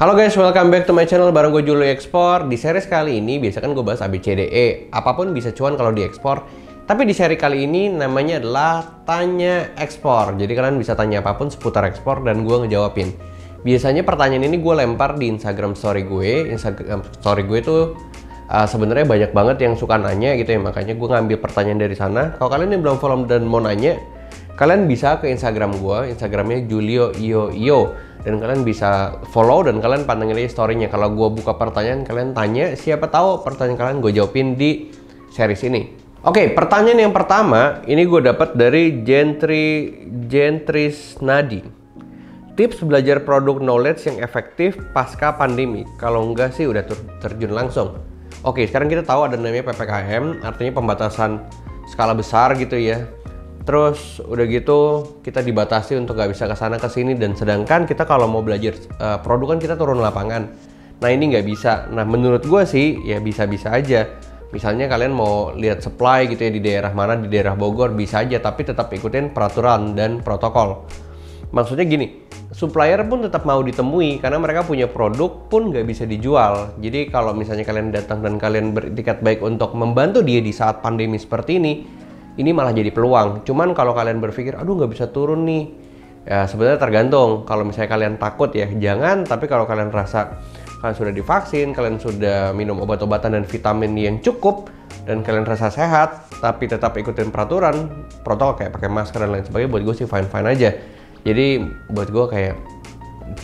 Halo guys, welcome back to my channel bareng gue Julio Ekspor. Di series kali ini biasa kan gue bahas ABCDE, apapun bisa cuan kalau diekspor. Tapi di seri kali ini namanya adalah Tanya Ekspor. Jadi kalian bisa tanya apapun seputar ekspor dan gue ngejawabin. Biasanya pertanyaan ini gue lempar di Instagram story gue. Instagram story gue tuh sebenarnya banyak banget yang suka nanya gitu ya, makanya gue ngambil pertanyaan dari sana. Kalau kalian yang belum follow dan mau nanya, kalian bisa ke Instagram gue, Instagramnya Julio Iyo. Dan kalian bisa follow dan kalian pantengin aja story-nya. Kalau gue buka pertanyaan, kalian tanya, siapa tahu pertanyaan kalian gue jawabin di series ini. Oke, pertanyaan yang pertama ini gue dapat dari Gentris Nadi. Tips belajar produk knowledge yang efektif pasca pandemi. Kalau enggak sih udah terjun langsung. Oke, sekarang kita tahu ada namanya PPKM, artinya pembatasan skala besar gitu ya. Terus udah gitu kita dibatasi untuk nggak bisa kesana kesini, dan sedangkan kita kalau mau belajar produk kan kita turun lapangan. Nah ini nggak bisa. Nah menurut gue sih ya bisa-bisa aja. Misalnya kalian mau lihat supply gitu ya di daerah mana, di daerah Bogor bisa aja, tapi tetap ikutin peraturan dan protokol. Maksudnya gini, supplier pun tetap mau ditemui karena mereka punya produk pun nggak bisa dijual. Jadi kalau misalnya kalian datang dan kalian beritikat baik untuk membantu dia di saat pandemi seperti ini malah jadi peluang. Cuman kalau kalian berpikir, aduh nggak bisa turun nih, ya sebenarnya tergantung. Kalau misalnya kalian takut ya jangan, tapi kalau kalian rasa kalian sudah divaksin, kalian sudah minum obat-obatan dan vitamin yang cukup, dan kalian rasa sehat, tapi tetap ikutin peraturan, protokol kayak pakai masker dan lain sebagainya, buat gue sih fine-fine aja. Jadi buat gue kayak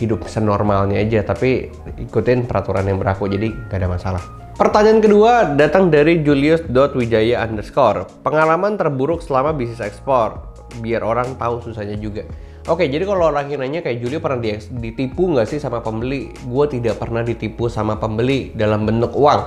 hidup senormalnya aja, tapi ikutin peraturan yang berlaku, jadi nggak ada masalah. Pertanyaan kedua datang dari Julius.wijaya_. Pengalaman terburuk selama bisnis ekspor, biar orang tahu susahnya juga. Oke, jadi kalau orang yang nanya kayak Julio pernah ditipu nggak sih sama pembeli? Gue tidak pernah ditipu sama pembeli dalam bentuk uang.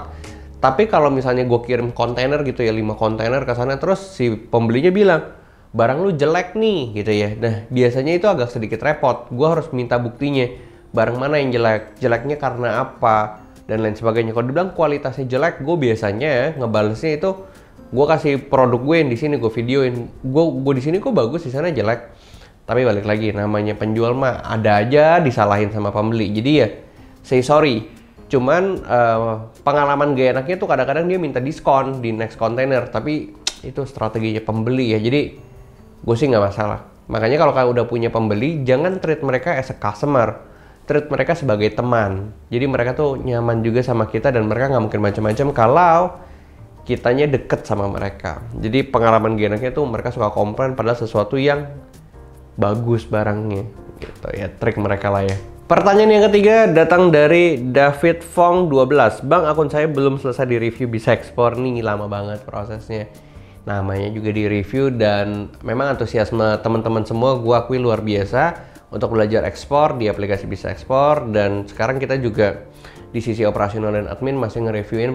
Tapi kalau misalnya gue kirim kontainer gitu ya, 5 kontainer ke sana, terus si pembelinya bilang, barang lu jelek nih gitu ya. Nah biasanya itu agak sedikit repot. Gue harus minta buktinya, barang mana yang jelek, jeleknya karena apa, dan lain sebagainya. Kalau dibilang kualitasnya jelek, gue biasanya ngebalesnya itu gue kasih produk gue yang di sini, gue videoin, gue di sini kok bagus, di sana jelek. Tapi balik lagi, namanya penjual mah ada aja disalahin sama pembeli. Jadi ya say sorry. Cuman pengalaman gak enaknya tuh kadang-kadang dia minta diskon di next container, tapi itu strateginya pembeli ya. Jadi gue sih nggak masalah. Makanya kalau kalian udah punya pembeli, jangan treat mereka as a customer, treat mereka sebagai teman. Jadi mereka tuh nyaman juga sama kita, dan mereka nggak mungkin macam-macam kalau kitanya deket sama mereka. Jadi pengalaman gak enaknya tuh mereka suka komplain padahal sesuatu yang bagus barangnya gitu ya, trik mereka lah ya. Pertanyaan yang ketiga datang dari David Fong 12. Bang, akun saya belum selesai di review bisa ekspor nih, lama banget prosesnya. Namanya juga di review, dan memang antusiasme teman-teman semua gue akui luar biasa untuk belajar ekspor di aplikasi bisa ekspor. Dan sekarang kita juga di sisi operasional dan admin masih nge-reviewin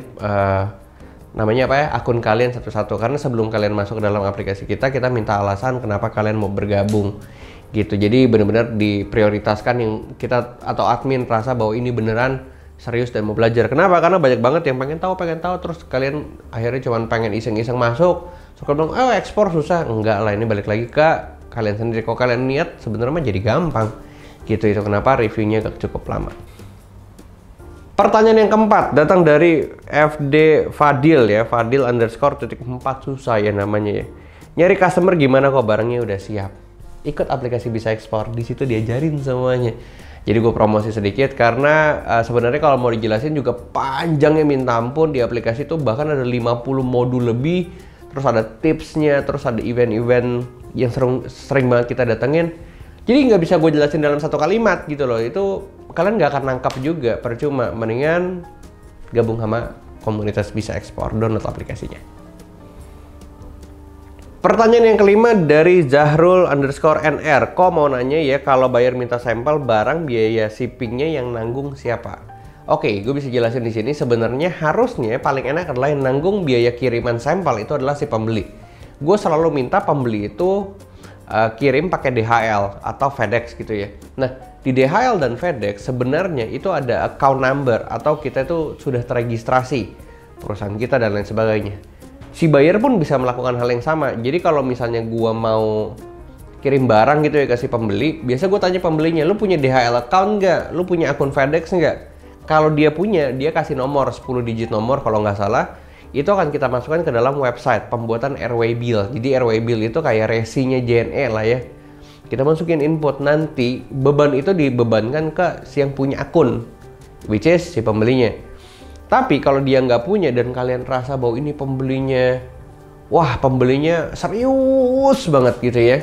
namanya apa ya, akun kalian satu-satu, karena sebelum kalian masuk ke dalam aplikasi kita minta alasan kenapa kalian mau bergabung gitu. Jadi benar-benar diprioritaskan yang kita atau admin rasa bahwa ini beneran serius dan mau belajar. Kenapa? Karena banyak banget yang pengen tahu, terus kalian akhirnya cuman pengen iseng-iseng masuk. So kalau bilang, ekspor susah, enggak lah, ini balik lagi ke kalian sendiri. Kalau kalian niat sebenarnya mah jadi gampang gitu. Itu kenapa reviewnya cukup lama. Pertanyaan yang keempat datang dari FD Fadil ya, Fadil_4. Susah ya namanya ya. Nyari customer gimana kok barangnya udah siap? Ikut aplikasi bisa ekspor, di situ diajarin semuanya. Jadi gue promosi sedikit karena sebenarnya kalau mau dijelasin juga panjangnya minta ampun. Di aplikasi itu bahkan ada 50 modul lebih, terus ada tipsnya, terus ada event-event yang sering banget kita datengin. Jadi nggak bisa gue jelasin dalam satu kalimat gitu loh. Itu kalian nggak akan nangkap juga, percuma. Mendingan gabung sama komunitas bisa ekspor, download aplikasinya. Pertanyaan yang kelima dari Zahrul_NR. Kok mau nanya ya, kalau bayar minta sampel barang, biaya shippingnya yang nanggung siapa? Oke, gue bisa jelasin di sini. Sebenarnya harusnya paling enak adalah yang nanggung biaya kiriman sampel itu adalah si pembeli. Gue selalu minta pembeli itu kirim pakai DHL atau FedEx gitu ya. Nah, di DHL dan FedEx sebenarnya itu ada account number, atau kita itu sudah terregistrasi perusahaan kita dan lain sebagainya. Si buyer pun bisa melakukan hal yang sama. Jadi kalau misalnya gua mau kirim barang gitu ya kasih pembeli, biasa gue tanya pembelinya, lu punya DHL account nggak? Lu punya akun FedEx nggak? Kalau dia punya, dia kasih nomor 10 digit nomor kalau nggak salah. Itu akan kita masukkan ke dalam website pembuatan airway bill. Jadi airway bill itu kayak resinya JNE lah ya. Kita masukin input, nanti beban itu dibebankan ke si yang punya akun, which is si pembelinya. Tapi kalau dia nggak punya dan kalian rasa bahwa ini pembelinya, wah pembelinya serius banget gitu ya.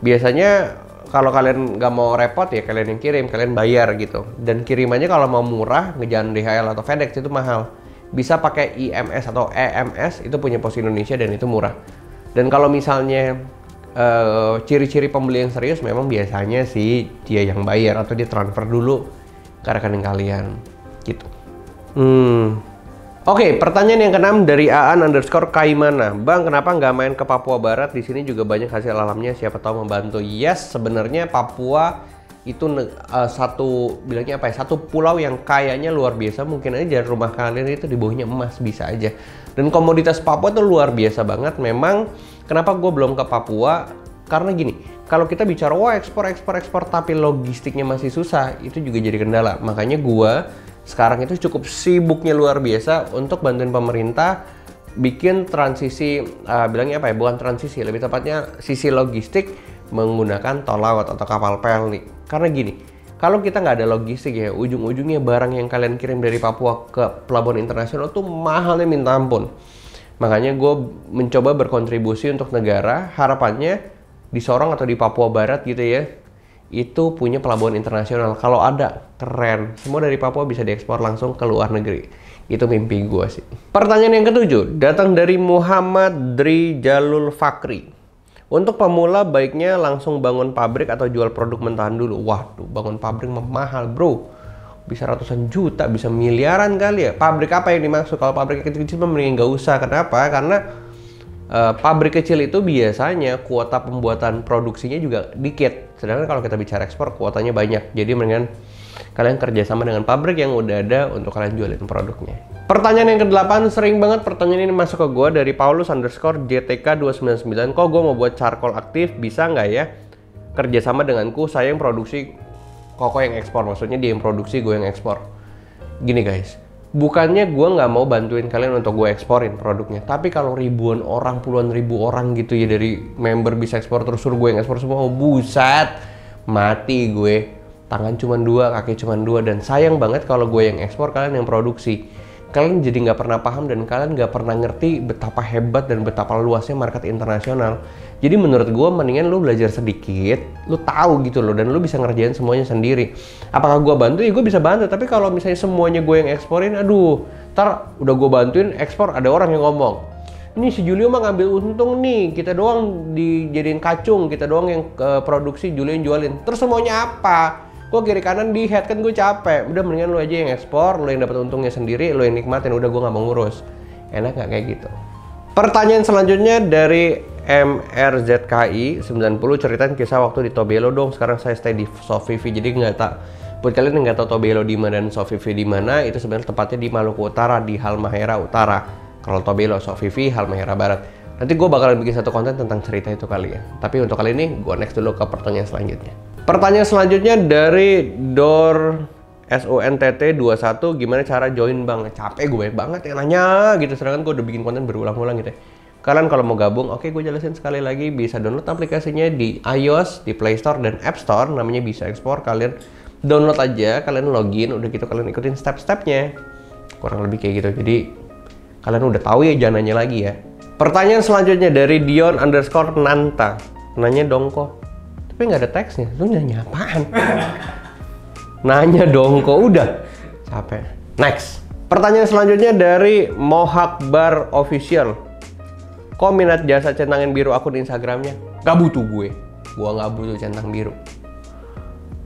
Biasanya kalau kalian nggak mau repot ya kalian yang kirim, kalian bayar gitu. Dan kirimannya kalau mau murah, ngejalan DHL atau FedEx itu mahal. Bisa pakai IMS atau EMS, itu punya Pos Indonesia dan itu murah. Dan kalau misalnya ciri-ciri pembeli yang serius, memang biasanya sih dia yang bayar atau dia transfer dulu ke rekening kalian gitu. Oke, pertanyaan yang keenam dari aan_kaimana. Bang, kenapa nggak main ke Papua Barat? Di sini juga banyak hasil alamnya, siapa tahu membantu. Yes, sebenarnya Papua itu bilangnya apa ya, satu pulau yang kayanya luar biasa. Mungkin aja rumah kalian itu di bawahnya emas, bisa aja. Dan komoditas Papua itu luar biasa banget. Memang kenapa gue belum ke Papua, karena gini, kalau kita bicara wah ekspor tapi logistiknya masih susah, itu juga jadi kendala. Makanya gue sekarang itu cukup sibuknya luar biasa untuk bantuin pemerintah bikin transisi, bilangnya apa ya, bukan transisi, lebih tepatnya sisi logistik menggunakan tol laut atau kapal pel nih. Karena gini, kalau kita nggak ada logistik ya, ujung-ujungnya barang yang kalian kirim dari Papua ke pelabuhan internasional tuh mahalnya minta ampun. Makanya gue mencoba berkontribusi untuk negara, harapannya di Sorong atau di Papua Barat gitu ya, itu punya pelabuhan internasional. Kalau ada, keren. Semua dari Papua bisa diekspor langsung ke luar negeri. Itu mimpi gue sih. Pertanyaan yang ketujuh, datang dari Muhammad Dri Jalul Fakri. Untuk pemula baiknya langsung bangun pabrik atau jual produk mentahan dulu. Waduh, bangun pabrik mahal bro. Bisa ratusan juta, bisa miliaran kali ya. Pabrik apa yang dimaksud? Kalau pabrik kecil-kecil mending nggak usah. Kenapa? Karena pabrik kecil itu biasanya kuota pembuatan produksinya juga dikit. Sedangkan kalau kita bicara ekspor, kuotanya banyak. Jadi mendingan kalian kerjasama dengan pabrik yang udah ada untuk kalian jualin produknya. Pertanyaan yang ke-8, sering banget pertanyaan ini masuk ke gue dari Paulus_JTK299. Kok gue mau buat charcoal aktif, bisa nggak ya kerjasama denganku? Saya yang produksi, kok yang ekspor. Maksudnya dia yang produksi, gue yang ekspor. Gini guys, bukannya gue nggak mau bantuin kalian untuk gue eksporin produknya, tapi kalau ribuan orang, puluhan ribu orang gitu ya dari member bisa ekspor terus suruh gue yang ekspor semua, oh, buset, mati gue. Tangan cuma dua, kaki cuma dua, dan sayang banget kalau gue yang ekspor, kalian yang produksi. Kalian jadi nggak pernah paham dan kalian nggak pernah ngerti betapa hebat dan betapa luasnya market internasional. Jadi menurut gue mendingan lu belajar sedikit, lu tahu gitu loh, dan lu bisa ngerjain semuanya sendiri. Apakah gue bantu? Ya gue bisa bantu, tapi kalau misalnya semuanya gue yang eksporin, aduh, ntar udah gue bantuin ekspor, ada orang yang ngomong, ini si Julio mah ngambil untung nih, kita doang dijadiin kacung, kita doang yang produksi, Julio yang jualin. Terus semuanya apa? Gue kiri kanan di head, kan gue capek. Udah mendingan lu aja yang ekspor, lu yang dapat untungnya sendiri, lu yang nikmatin, udah gue nggak mau ngurus. Enak nggak kayak gitu? Pertanyaan selanjutnya dari MRZKI 90, ceritain kisah waktu di Tobelo dong. Sekarang saya stay di Sofifi, jadi nggak tak. Buat kalian yang nggak tahu Tobelo di mana dan Sofifi di mana, itu sebenarnya tepatnya di Maluku Utara, di Halmahera Utara. Kalau Tobelo, Sofifi, Halmahera Barat. Nanti gue bakalan bikin satu konten tentang cerita itu kali ya. Tapi untuk kali ini, gue next dulu ke pertanyaan selanjutnya. Pertanyaan selanjutnya dari Dor SONTT21, gimana cara join bang? Capek gue banget yang nanya gitu, sedangkan gue udah bikin konten berulang-ulang gitu ya. Kalian kalau mau gabung, oke, gue jelasin sekali lagi, bisa download aplikasinya di iOS, di Play Store dan App Store, namanya Bisa Ekspor. Kalian download aja, kalian login, udah gitu kalian ikutin step-stepnya, kurang lebih kayak gitu. Jadi kalian udah tahu ya, jangan nanya lagi ya. Pertanyaan selanjutnya dari Dion_Nanta, nanya dong kok, tapi nggak ada teksnya, lu nanya apaan? Nanya dong kok, udah capek. Next. Pertanyaan selanjutnya dari Mohakbar Official, kok minat jasa centangin biru akun Instagramnya? Gak butuh gue nggak butuh centang biru.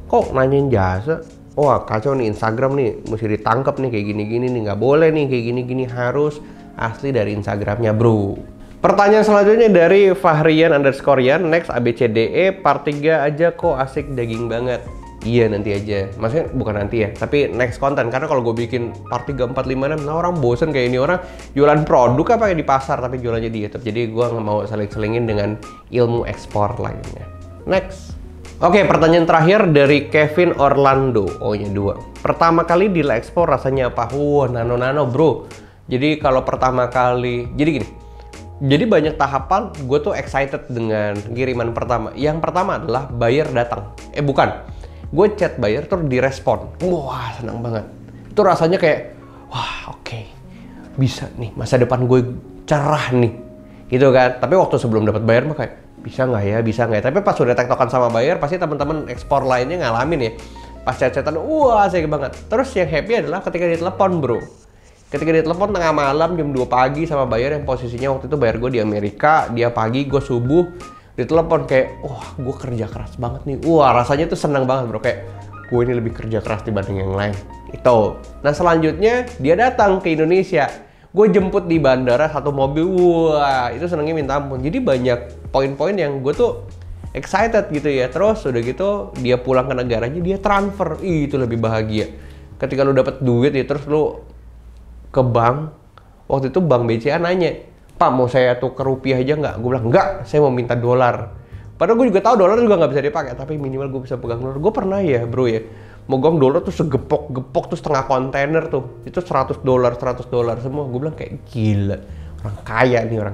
Kok nanyain jasa? Wah kacau nih, Instagram nih mesti ditangkap nih kayak gini-gini nih, nggak boleh nih kayak gini-gini, harus asli dari Instagramnya bro. Pertanyaan selanjutnya dari Fahrian_Yan, next ABCDE part 3 aja kok asik daging banget. Iya nanti aja, maksudnya bukan nanti ya, tapi next konten. Karena kalau gue bikin part 3, 4, 5, 6, nah orang bosen kayak ini orang jualan produk apa kayak di pasar tapi jualannya di YouTube. Jadi gue nggak mau seling-selingin dengan ilmu ekspor lainnya. Next. Oke, pertanyaan terakhir dari Kevin Orlando. Oh iya 2. Pertama kali deal ekspor rasanya apa? Nano-nano bro. Jadi kalau pertama kali, jadi gini. Jadi banyak tahapan, gue tuh excited dengan kiriman pertama. Yang pertama adalah buyer datang. Bukan, gue chat buyer terus direspon. Wah, senang banget. Itu rasanya kayak, wah oke, bisa nih, masa depan gue cerah nih. Gitu kan. Tapi waktu sebelum dapat buyer mah kayak, bisa nggak ya, bisa nggak ya. Tapi pas udah tektokan sama buyer, pasti teman-teman ekspor lainnya ngalamin ya. Pas chat-chatan, wah asik banget. Terus yang happy adalah ketika dia telepon bro. Ketika dia telepon tengah malam jam 2 pagi sama buyer yang posisinya waktu itu buyer gue di Amerika, dia pagi, gue subuh, ditelepon kayak, wah gue kerja keras banget nih. Wah rasanya tuh senang banget bro, kayak gue ini lebih kerja keras dibanding yang lain. Itu. Nah selanjutnya dia datang ke Indonesia. Gue jemput di bandara satu mobil, wah itu senangnya minta ampun. Jadi banyak poin-poin yang gue tuh excited gitu ya. Terus udah gitu dia pulang ke negaranya, dia transfer. Itu lebih bahagia. Ketika lu dapet duit ya terus lu ke bank, waktu itu bank BCA nanya, Pak mau saya tuker rupiah aja nggak? Gue bilang nggak, saya mau minta dolar. Padahal gue juga tahu dolar juga nggak bisa dipakai, tapi minimal gue bisa pegang dolar. Gue pernah ya bro ya, megang dolar tuh segepok-gepok tuh setengah kontainer tuh, itu $100, $100 semua. Gue bilang kayak gila, orang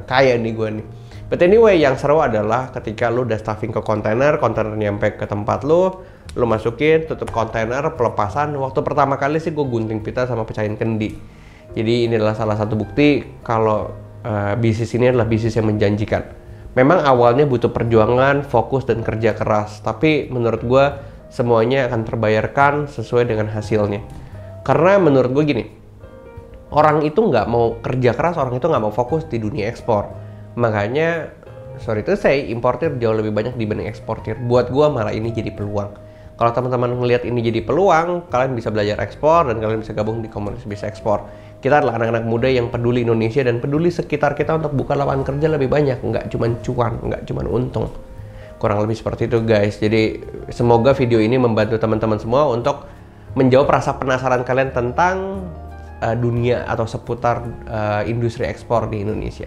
kaya nih gue nih. But anyway, yang seru adalah ketika lu udah stuffing ke kontainer, kontainer nyampe ke tempat lu masukin, tutup kontainer, pelepasan. Waktu pertama kali sih gue gunting pita sama pecahin kendi. Jadi ini adalah salah satu bukti kalau bisnis ini adalah bisnis yang menjanjikan. Memang awalnya butuh perjuangan, fokus, dan kerja keras. Tapi menurut gue semuanya akan terbayarkan sesuai dengan hasilnya. Karena menurut gue gini, orang itu nggak mau kerja keras, orang itu nggak mau fokus di dunia ekspor. Makanya, sorry to say, importir jauh lebih banyak dibanding eksportir. Buat gue malah ini jadi peluang. Kalau teman-teman ngelihat ini jadi peluang, kalian bisa belajar ekspor dan kalian bisa gabung di komunitas bisa ekspor. Kita adalah anak-anak muda yang peduli Indonesia dan peduli sekitar kita untuk buka lapangan kerja lebih banyak. Nggak cuma cuan, nggak cuma untung. Kurang lebih seperti itu guys. Jadi semoga video ini membantu teman-teman semua untuk menjawab rasa penasaran kalian tentang dunia atau seputar industri ekspor di Indonesia.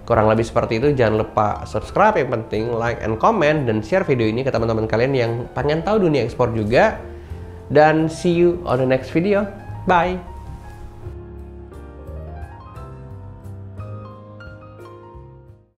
Kurang lebih seperti itu. Jangan lupa subscribe, yang penting like and comment, dan share video ini ke teman-teman kalian yang pengen tahu dunia ekspor juga. Dan see you on the next video. Bye!